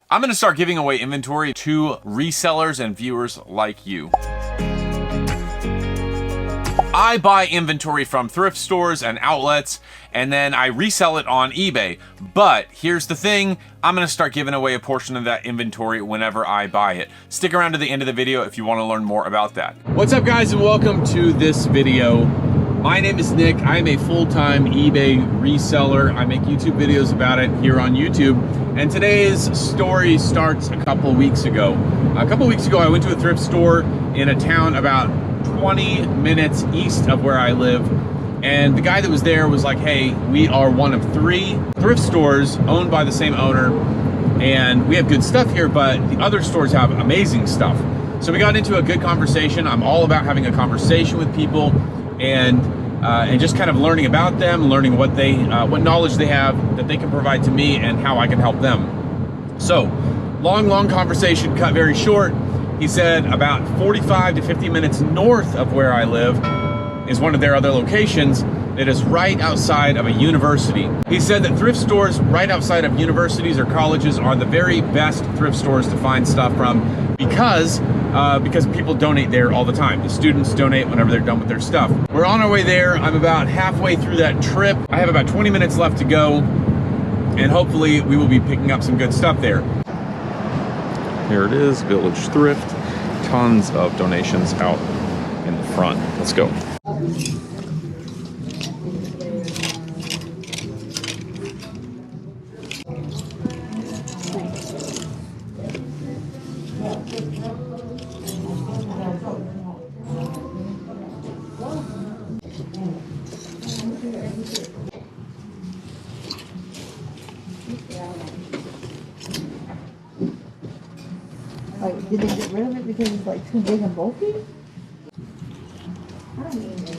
I'm gonna start giving away inventory to resellers and viewers like you. I buy inventory from thrift stores and outlets, and then I resell it on eBay. But here's the thing, I'm gonna start giving away a portion of that inventory whenever I buy it. Stick around to the end of the video if you wanna learn more about that. What's up guys, and welcome to this video. My name is Nick. I am a full-time eBay reseller. I make YouTube videos about it here on YouTube. And today's story starts a couple weeks ago. A couple weeks ago, I went to a thrift store in a town about 20 minutes east of where I live. And the guy that was there was like, hey, we are one of 3 thrift stores owned by the same owner. And we have good stuff here, but the other stores have amazing stuff. So we got into a good conversation. I'm all about having a conversation with people and just kind of learning about them, learning what knowledge they have that they can provide to me and how I can help them. So, long conversation cut very short. He said about 45 to 50 minutes north of where I live is one of their other locations that is right outside of a university. He said that thrift stores right outside of universities or colleges are the very best thrift stores to find stuff from because people donate there all the time. The students donate whenever they're done with their stuff. We're on our way there. I'm about halfway through that trip. I have about 20 minutes left to go, and hopefully we will be picking up some good stuff there. Here it is, Village Thrift. Tons of donations out in the front. Let's go. Like, did they get rid of it because it's like too big and bulky? I don't even know.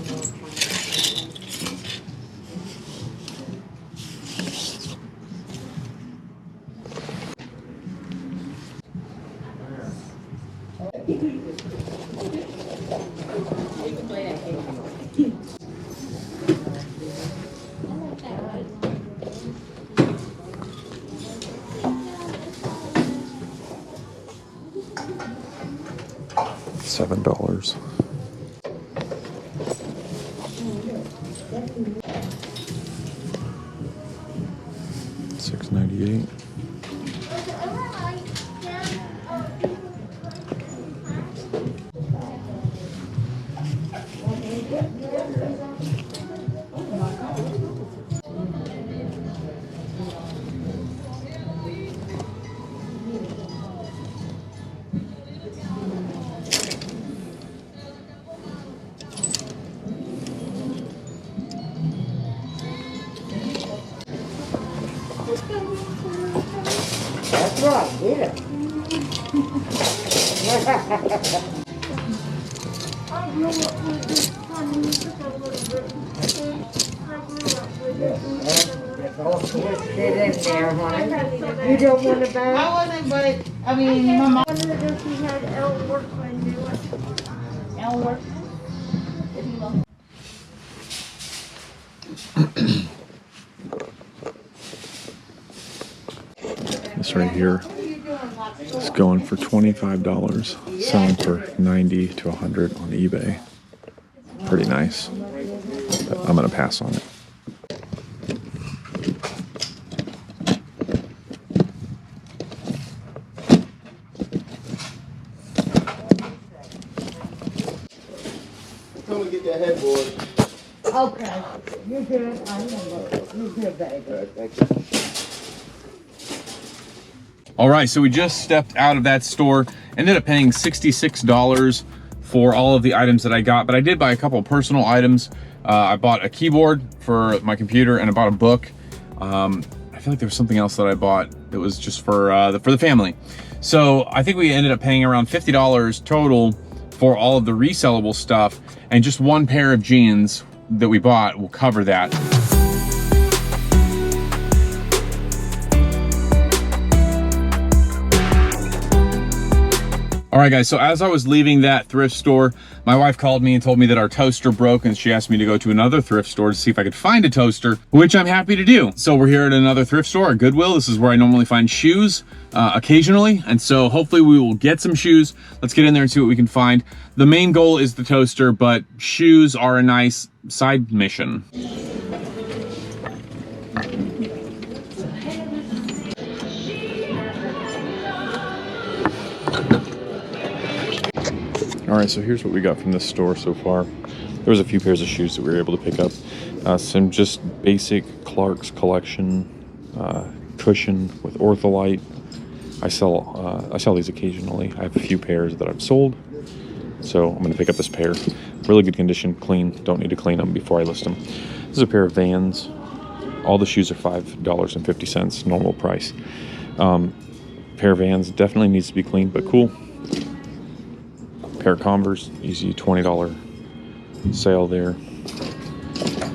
$7. $6.98. That's right, yeah. I grew up with this kind of music a little bit. I grew up with it. That's all fit in there, honey. You don't want to buy? I wasn't, but I mean, my mom. I wondered if he had L Workman do it. L Workman. This right here is going for $25, selling for $90 to $100 on eBay. Pretty nice, but I'm gonna pass on it. Come and get that headboard. Okay, you're good. I remember. You're good, baby. All right, thank you. All right, so we just stepped out of that store, ended up paying $66 for all of the items that I got, but I did buy a couple of personal items. I bought a keyboard for my computer and I bought a book. I feel like there was something else that I bought that was just for the family. So I think we ended up paying around $50 total for all of the resellable stuff, and just one pair of jeans that we bought will cover that. All right, guys, so as I was leaving that thrift store, my wife called me and told me that our toaster broke, and she asked me to go to another thrift store to see if I could find a toaster, which I'm happy to do. So we're here at another thrift store, at Goodwill. This is where I normally find shoes occasionally, and so hopefully we will get some shoes. Let's get in there and see what we can find. The main goal is the toaster, but shoes are a nice side mission. All right, so here's what we got from this store so far. There was a few pairs of shoes that we were able to pick up. Some just basic Clark's collection cushion with ortholite. I sell these occasionally. I have a few pairs that I've sold, so I'm gonna pick up this pair. Really good condition, clean. Don't need to clean them before I list them. This is a pair of Vans. All the shoes are $5.50, normal price. Pair of Vans definitely needs to be cleaned, but cool. Pair of Converse, easy $20 sale there.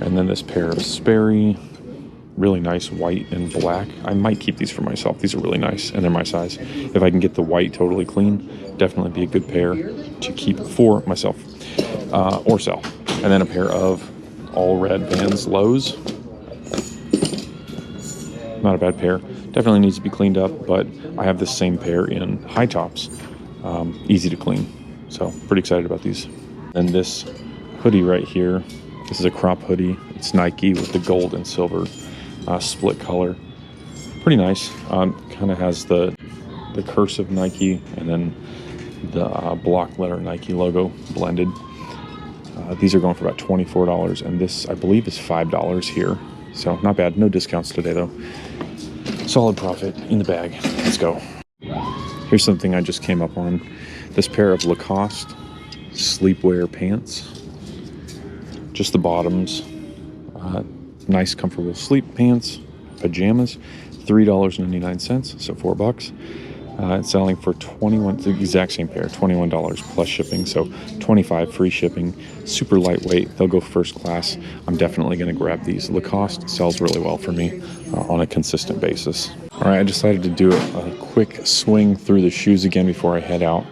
And then this pair of Sperry, really nice white and black. I might keep these for myself. These are really nice and they're my size. If I can get the white totally clean, definitely be a good pair to keep for myself or sell. And then a pair of all red Vans Lows. Not a bad pair. Definitely needs to be cleaned up, but I have the same pair in high tops. Easy to clean. So pretty excited about these. And this hoodie right here, this is a crop hoodie. It's Nike with the gold and silver split color. Pretty nice. Kind of has the cursive Nike and then the block letter Nike logo blended. These are going for about $24, and this I believe is $5 here. So not bad. No discounts today though. Solid profit in the bag. Let's go. Here's something I just came up on. This pair of Lacoste sleepwear pants. Just the bottoms. Nice, comfortable sleep pants, pajamas. $3.99, so $4. It's selling for $21. The exact same pair, $21 plus shipping, so $25 free shipping. Super lightweight. They'll go first class. I'm definitely going to grab these. Lacoste sells really well for me on a consistent basis. All right, I decided to do a quick swing through the shoes again before I head out.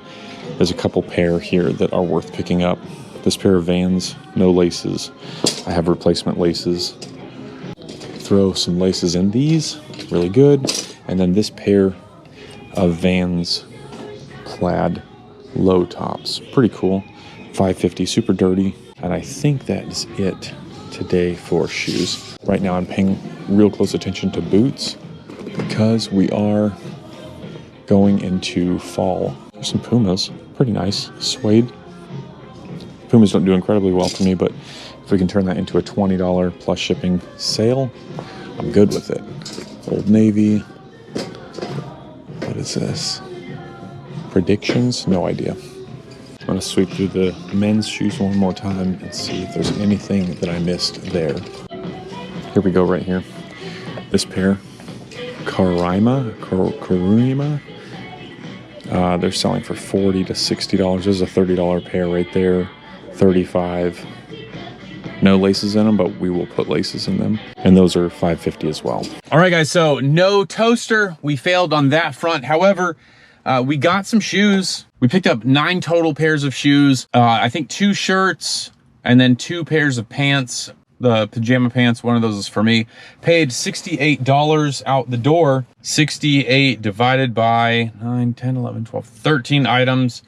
There's a couple pair here that are worth picking up. This pair of Vans, no laces. I have replacement laces. Throw some laces in these, really good. And then this pair of Vans plaid low tops, pretty cool. $5.50, super dirty. And I think that is it today for shoes. Right now I'm paying real close attention to boots because we are going into fall. There's some Pumas, pretty nice, suede. Pumas don't do incredibly well for me, but if we can turn that into a $20 plus shipping sale, I'm good with it. Old Navy. What is this? Predictions? No idea. I'm gonna sweep through the men's shoes one more time and see if there's anything that I missed there. Here we go right here. This pair, Karima. They're selling for $40 to $60. There's a $30 pair right there. $35. No laces in them, but we will put laces in them. And those are $5.50 as well. All right, guys, so no toaster. We failed on that front. However, we got some shoes. We picked up 9 total pairs of shoes. I think 2 shirts and then 2 pairs of pants. The pajama pants, one of those is for me. Paid $68 out the door. 68 divided by 9, 10, 11, 12, 13 items.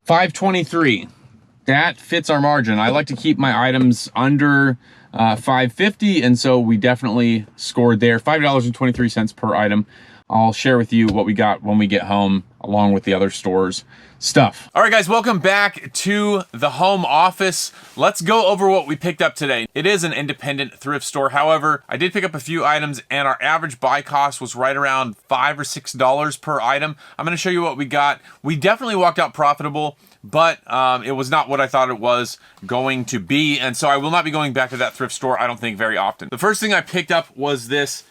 $5.23. That fits our margin. I like to keep my items under $5.50, and so we definitely scored there. $5.23 per item. I'll share with you what we got when we get home, along with the other stores stuff. All right, guys, welcome back to the home office. Let's go over what we picked up today. It is an independent thrift store. However, I did pick up a few items, and our average buy cost was right around $5 or $6 per item. I'm going to show you what we got. We definitely walked out profitable, but it was not what I thought it was going to be, and so I will not be going back to that thrift store, I don't think, very often. The first thing I picked up was this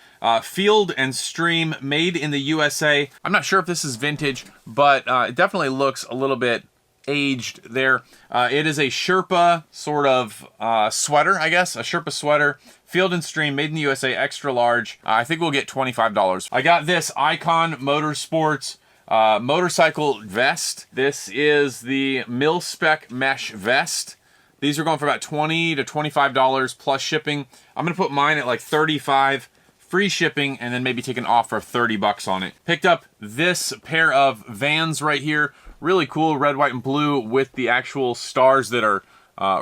Field and Stream made in the USA. I'm not sure if this is vintage, but it definitely looks a little bit aged there. It is a Sherpa sort of sweater, I guess, a Sherpa sweater. Field and Stream, made in the USA, extra large. I think we'll get $25. I got this Icon Motorsports Motorcycle vest. This is the mil-spec mesh vest. These are going for about $20 to $25 plus shipping. I'm gonna put mine at like $35, free shipping, and then maybe take an offer of $30 on it. Picked up this pair of Vans right here. Really cool, red, white, and blue with the actual stars that are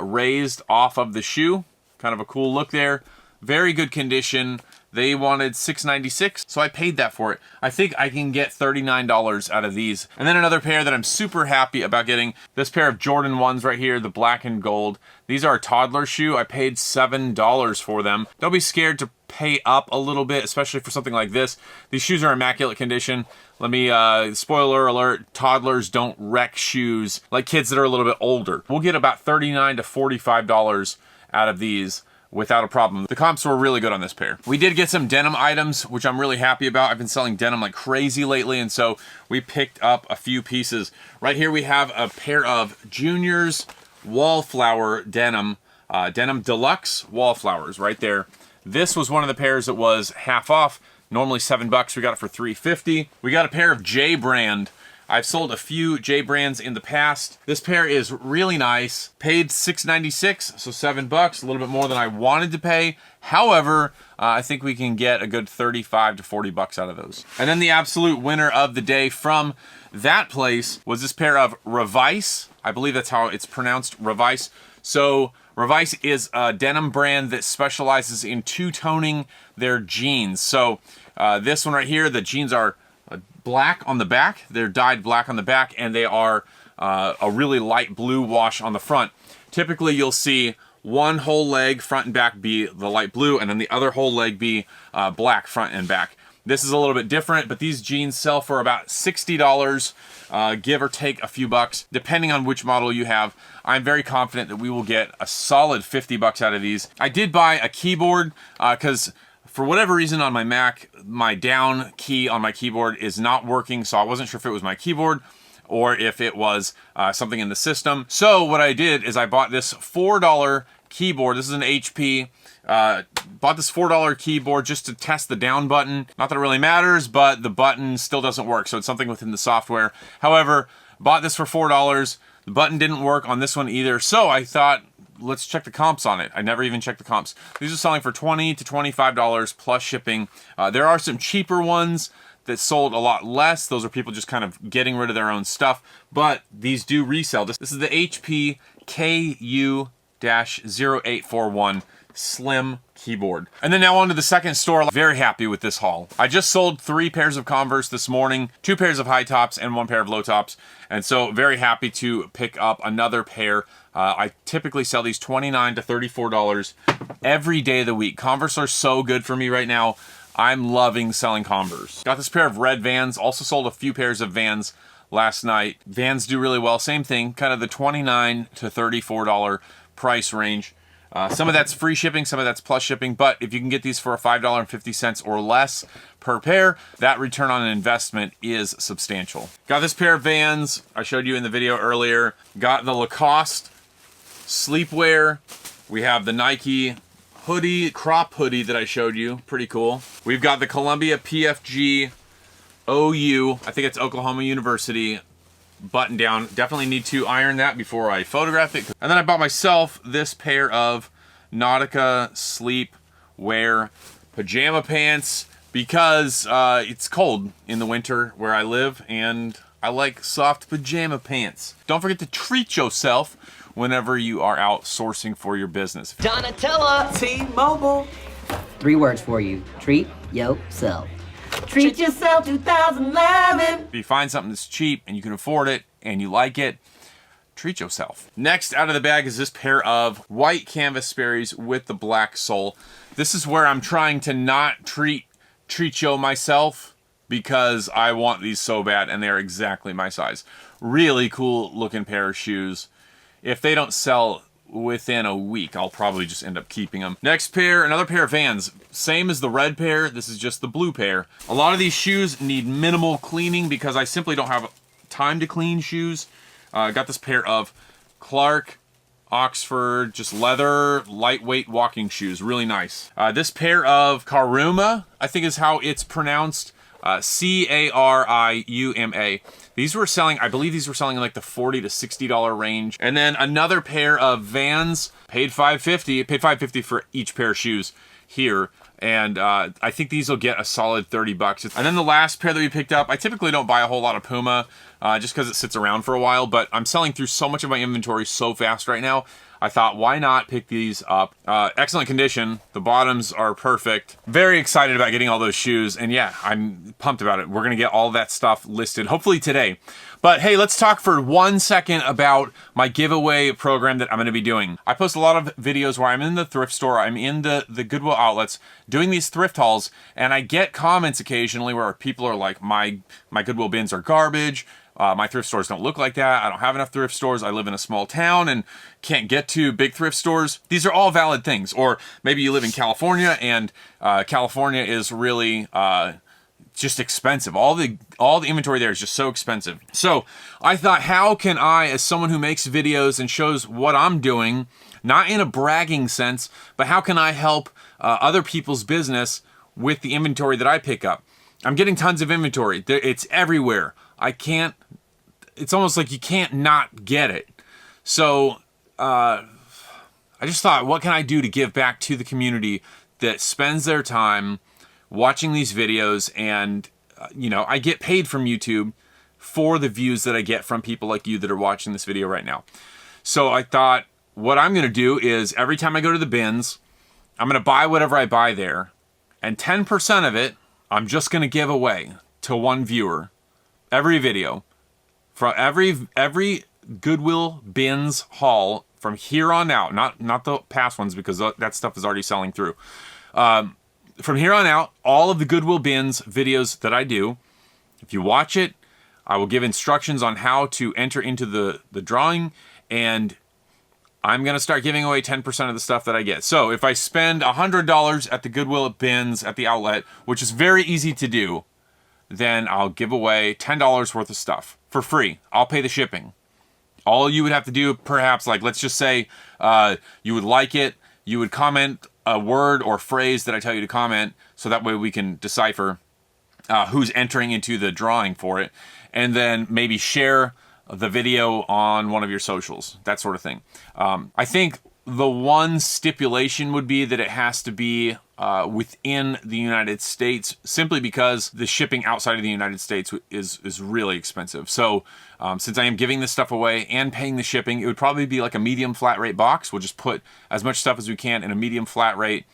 raised off of the shoe. Kind of a cool look there. Very good condition. They wanted $6.96, so I paid that for it. I think I can get $39 out of these. And then another pair that I'm super happy about getting, this pair of Jordan 1s right here, the black and gold. These are a toddler shoe. I paid $7 for them. Don't be scared to pay up a little bit, especially for something like this. These shoes are immaculate condition. Let me, spoiler alert, toddlers don't wreck shoes like kids that are a little bit older. We'll get about $39 to $45 out of these without a problem. The comps were really good on this pair. We did get some denim items, which I'm really happy about. I've been selling denim like crazy lately, and so we picked up a few pieces. Right here we have a pair of Junior's Wallflower denim, denim deluxe wallflowers right there. This was one of the pairs that was half off, normally $7. We got it for $3.50. We got a pair of J brand. I've sold a few J brands in the past. This pair is really nice. Paid $6.96, so $7, a little bit more than I wanted to pay. However, I think we can get a good $35 to $40 out of those. And then the absolute winner of the day from that place was this pair of Revice. I believe that's how it's pronounced, Revice. So Revice is a denim brand that specializes in two-toning their jeans. So this one right here, the jeans are black on the back. They're dyed black on the back, and they are a really light blue wash on the front. Typically, you'll see one whole leg, front and back, be the light blue, and then the other whole leg be black front and back. This is a little bit different, but these jeans sell for about $60, give or take a few bucks, depending on which model you have. I'm very confident that we will get a solid $50 out of these. I did buy a keyboard because for whatever reason on my Mac, my down key on my keyboard is not working, so I wasn't sure if it was my keyboard or if it was something in the system. So what I did is I bought this $4 keyboard. This is an HP. Bought this $4 keyboard just to test the down button. Not that it really matters, but the button still doesn't work, so it's something within the software. However, bought this for $4. The button didn't work on this one either, so I thought, let's check the comps on it. I never even checked the comps. These are selling for $20 to $25 plus shipping. There are some cheaper ones that sold a lot less. Those are people just kind of getting rid of their own stuff, but these do resell. This is the HP KU-0841 Slim keyboard. And then now on to the second store. Very happy with this haul. I just sold 3 pairs of Converse this morning, 2 pairs of high tops, and 1 pair of low tops. And so very happy to pick up another pair. I typically sell these $29 to $34 every day of the week. Converse are so good for me right now. I'm loving selling Converse. Got this pair of red Vans. Also sold a few pairs of Vans last night. Vans do really well. Same thing, kind of the $29 to $34 price range. Some of that's free shipping, some of that's plus shipping, but if you can get these for $5.50 or less per pair, that return on investment is substantial. Got this pair of Vans I showed you in the video earlier. Got the Lacoste sleepwear. We have the Nike hoodie, crop hoodie that I showed you. Pretty cool. We've got the Columbia PFG OU, I think it's Oklahoma University, button down. Definitely need to iron that before I photograph it. And then I bought myself this pair of Nautica sleepwear pajama pants because it's cold in the winter where I live, and I like soft pajama pants. Don't forget to treat yourself whenever you are out sourcing for your business. Donatella, T-Mobile. 3 words for you. Treat yourself. Treat yourself 2011. If you find something that's cheap and you can afford it and you like it, treat yourself. Next out of the bag is this pair of white canvas Sperry's with the black sole. This is where I'm trying to not treat yo myself because I want these so bad and they're exactly my size. Really cool looking pair of shoes. If they don't sell within a week, I'll probably just end up keeping them. Next pair, another pair of Vans. Same as the red pair, this is just the blue pair. A lot of these shoes need minimal cleaning because I simply don't have time to clean shoes. Got this pair of Clark Oxford, just leather, lightweight walking shoes, really nice. This pair of Karuma, I think is how it's pronounced. Cariuma. These were selling, I believe these were selling in like the $40 to $60 range. And then another pair of Vans, paid $550 for each pair of shoes here. And I think these will get a solid $30. And then the last pair that we picked up, I typically don't buy a whole lot of Puma just because it sits around for a while, but I'm selling through so much of my inventory so fast right now. I thought, why not pick these up? Excellent condition. The bottoms are perfect. Very excited about getting all those shoes. And yeah, I'm pumped about it. We're going to get all that stuff listed, hopefully today. But hey, let's talk for 1 second about my giveaway program that I'm going to be doing. I post a lot of videos where I'm in the thrift store, I'm in the Goodwill outlets doing these thrift hauls, and I get comments occasionally where people are like, my Goodwill bins are garbage. My thrift stores don't look like that. I don't have enough thrift stores. I live in a small town and can't get to big thrift stores. These are all valid things. Or maybe you live in California and California is really just expensive. All the inventory there is just so expensive. So I thought, how can I, as someone who makes videos and shows what I'm doing, not in a bragging sense, but how can I help other people's business with the inventory that I pick up? I'm getting tons of inventory. It's everywhere. It's almost like you can't not get it. So I just thought, what can I do to give back to the community that spends their time watching these videos? And, I get paid from YouTube for the views that I get from people like you that are watching this video right now. So I thought, what I'm going to do is every time I go to the bins, I'm going to buy whatever I buy there. And 10% of it, I'm just going to give away to one viewer. Every video, from every Goodwill Bins haul from here on out, not the past ones because that stuff is already selling through. From here on out, all of the Goodwill Bins videos that I do, if you watch it, I will give instructions on how to enter into the drawing, and I'm going to start giving away 10% of the stuff that I get. So if I spend $100 at the Goodwill Bins at the outlet, which is very easy to do, then I'll give away $10 worth of stuff for free. I'll pay the shipping. All you would have to do, perhaps, like let's just say you would like it, you would comment a word or phrase that I tell you to comment, so that way we can decipher who's entering into the drawing for it, and then maybe share the video on one of your socials, that sort of thing. I think the one stipulation would be that it has to be within the United States, simply because the shipping outside of the United States is really expensive. So since I am giving this stuff away and paying the shipping, it would probably be like a medium flat rate box. We'll just put as much stuff as we can in a medium flat rate,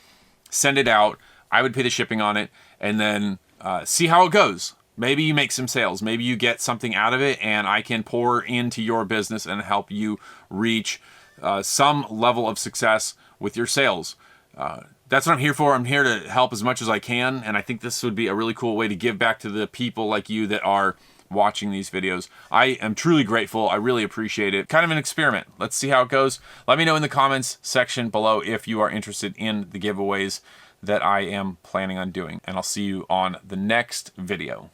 send it out. I would pay the shipping on it, and then see how it goes. Maybe you make some sales. Maybe you get something out of it, and I can pour into your business and help you reach some level of success with your sales. That's what I'm here for. I'm here to help as much as I can, and I think this would be a really cool way to give back to the people like you that are watching these videos. I am truly grateful. I really appreciate it. Kind of an experiment. Let's see how it goes. Let me know in the comments section below if you are interested in the giveaways that I am planning on doing, and I'll see you on the next video.